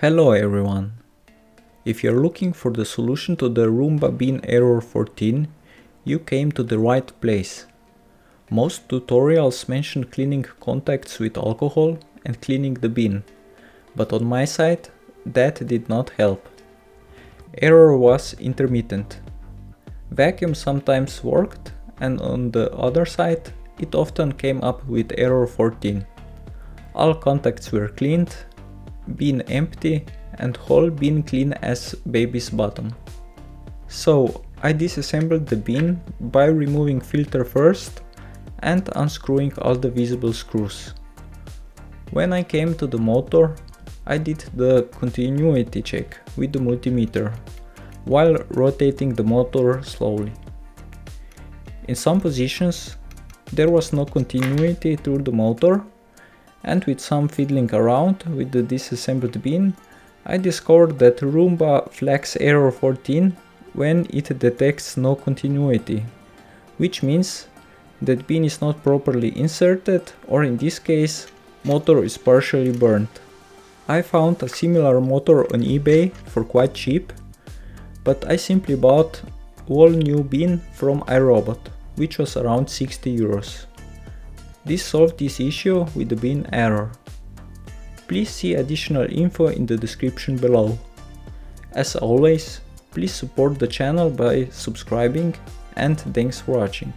Hello everyone! If you're looking for the solution to the Roomba Bin Error 14, you came to the right place. Most tutorials mention cleaning contacts with alcohol and cleaning the bin, but on my side that did not help. Error was intermittent. Vacuum sometimes worked, and on the other side it often came up with error 14. All contacts were cleaned, bin empty, and whole bin clean as baby's bottom. So I disassembled the bin by removing filter first and unscrewing all the visible screws. When I came to the motor, I did the continuity check with the multimeter while rotating the motor slowly. In some positions there was no continuity through the motor, and with some fiddling around with the disassembled bin, I discovered that Roomba flags error 14 when it detects no continuity, which means that bin is not properly inserted, or in this case, motor is partially burnt. I found a similar motor on eBay for quite cheap, but I simply bought all new bin from iRobot, which was around 60 euros. This solved this issue with the bin error. Please see additional info in the description below. As always, please support the channel by subscribing, and thanks for watching.